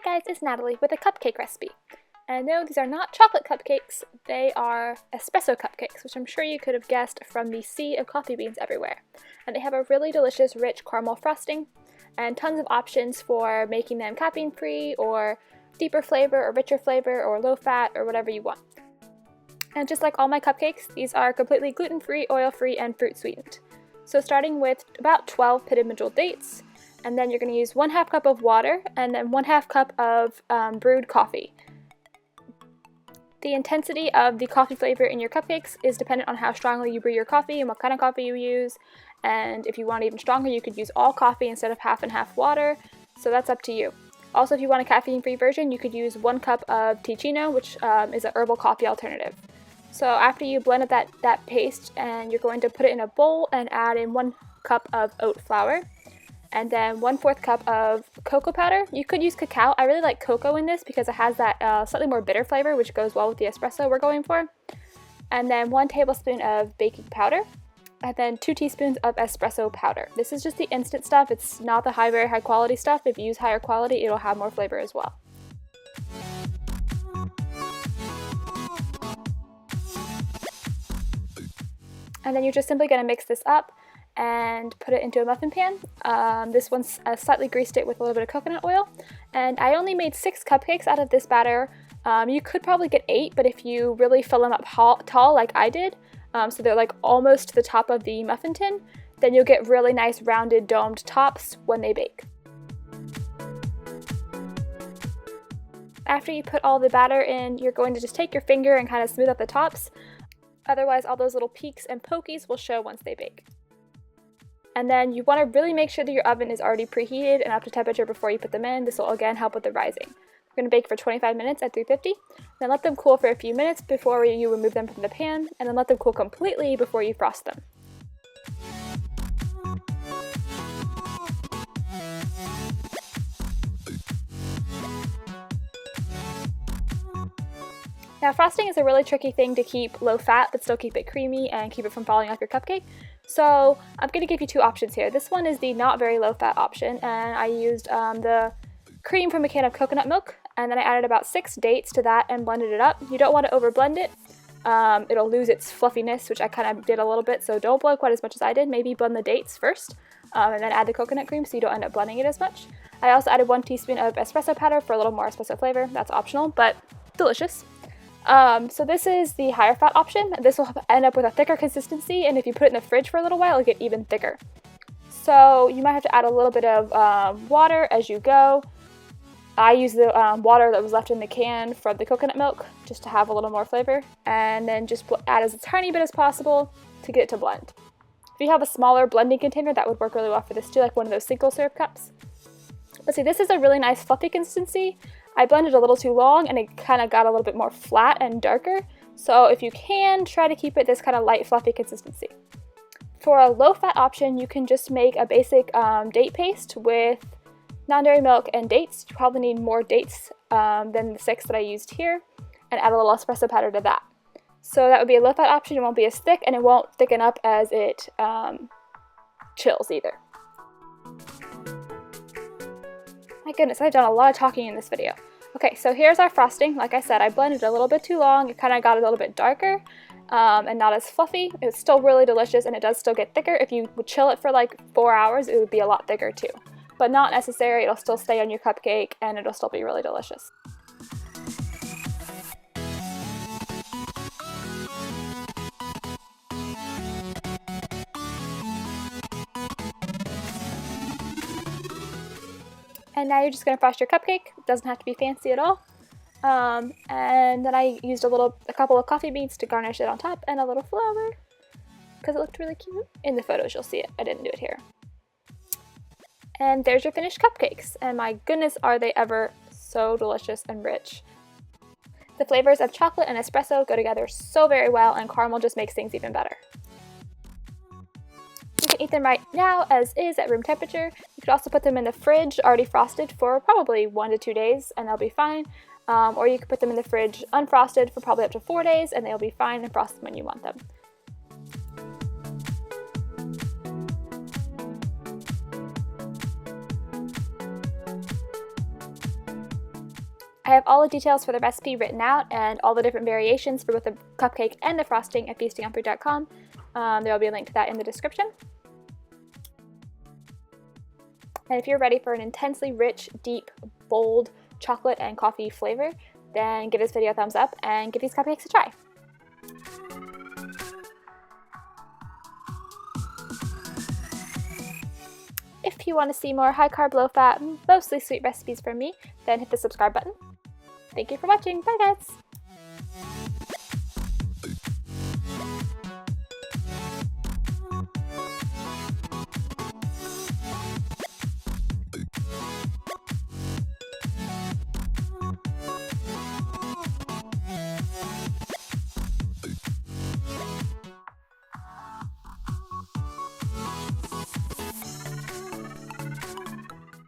guys, it's Natalie with a cupcake recipe. And no, these are not chocolate cupcakes, they are espresso cupcakes, which I'm sure you could have guessed from the sea of coffee beans everywhere. And they have a really delicious, rich caramel frosting, and tons of options for making them caffeine-free, or deeper flavor, or richer flavor, or low-fat, or whatever you want. And just like all my cupcakes, these are completely gluten-free, oil-free, and fruit-sweetened. So starting with about 12 pitted medjool dates, and then you're going to use 1/2 cup of water, and then 1/2 cup of brewed coffee. The intensity of the coffee flavor in your cupcakes is dependent on how strongly you brew your coffee and what kind of coffee you use. And if you want even stronger, you could use all coffee instead of half and half water. So that's up to you. Also, if you want a caffeine-free version, you could use 1 cup of Ticino, which is an herbal coffee alternative. So after you blend up that paste, and you're going to put it in a bowl and add in 1 cup of oat flour, and then 1/4 cup of cocoa powder. You could use cacao. I really like cocoa in this because it has that slightly more bitter flavor, which goes well with the espresso we're going for. And then 1 tablespoon of baking powder, and then 2 teaspoons of espresso powder. This is just the instant stuff. It's not the very high quality stuff. If you use higher quality, it'll have more flavor as well. And then you're just simply going to mix this up and put it into a muffin pan. This one's slightly greased it with a little bit of coconut oil. And I only made 6 cupcakes out of this batter. You could probably get 8, but if you really fill them up tall like I did, so they're like almost to the top of the muffin tin, then you'll get really nice rounded domed tops when they bake. After you put all the batter in, you're going to just take your finger and kind of smooth out the tops. Otherwise, all those little peaks and pokies will show once they bake. And then you want to really make sure that your oven is already preheated and up to temperature before you put them in. This will again help with the rising. We're going to bake for 25 minutes at 350, then let them cool for a few minutes before you remove them from the pan, and then let them cool completely before you frost them. Now, frosting is a really tricky thing to keep low fat but still keep it creamy and keep it from falling off your cupcake. So I'm going to give you 2 options here. This one is the not very low fat option, and I used the cream from a can of coconut milk, and then I added about 6 dates to that and blended it up. You don't want to over blend it. It'll lose its fluffiness, which I kind of did a little bit, so don't blend quite as much as I did. Maybe blend the dates first and then add the coconut cream so you don't end up blending it as much. I also added 1 teaspoon of espresso powder for a little more espresso flavor. That's optional, but delicious. So this is the higher fat option. This will end up with a thicker consistency, and if you put it in the fridge for a little while, it'll get even thicker. So you might have to add a little bit of water as you go. I used the water that was left in the can from the coconut milk just to have a little more flavor, and then just add as a tiny bit as possible to get it to blend. If you have a smaller blending container, that would work really well for this too, like one of those single serve cups. But see, this is a really nice fluffy consistency. I blended a little too long and it kind of got a little bit more flat and darker. So if you can, try to keep it this kind of light fluffy consistency. For a low fat option, you can just make a basic date paste with non-dairy milk and dates. You probably need more dates than the 6 that I used here, and add a little espresso powder to that. So that would be a low fat option. It won't be as thick, and it won't thicken up as it chills either. My goodness, I've done a lot of talking in this video. Okay, so here's our frosting. Like I said, I blended it a little bit too long. It kind of got a little bit darker and not as fluffy. It's still really delicious, and it does still get thicker. If you would chill it for like 4 hours, it would be a lot thicker too. But not necessary. It'll still stay on your cupcake, and it'll still be really delicious. And now you're just going to frost your cupcake. It doesn't have to be fancy at all. And then I used a couple of coffee beans to garnish it on top, and a little flower because it looked really cute. In the photos you'll see it. I didn't do it here. And there's your finished cupcakes. And my goodness, are they ever so delicious and rich. The flavors of chocolate and espresso go together so very well, and caramel just makes things even better. You can eat them right now as is at room temperature. You could also put them in the fridge already frosted for probably 1 to 2 days and they'll be fine. Or you could put them in the fridge unfrosted for probably up to 4 days and they'll be fine, and frost them when you want them. I have all the details for the recipe written out and all the different variations for both the cupcake and the frosting at feastingonfruit.com. There will be a link to that in the description. And if you're ready for an intensely rich, deep, bold chocolate and coffee flavor, then give this video a thumbs up and give these cupcakes a try. If you want to see more high-carb, low-fat, mostly sweet recipes from me, then hit the subscribe button. Thank you for watching. Bye, guys!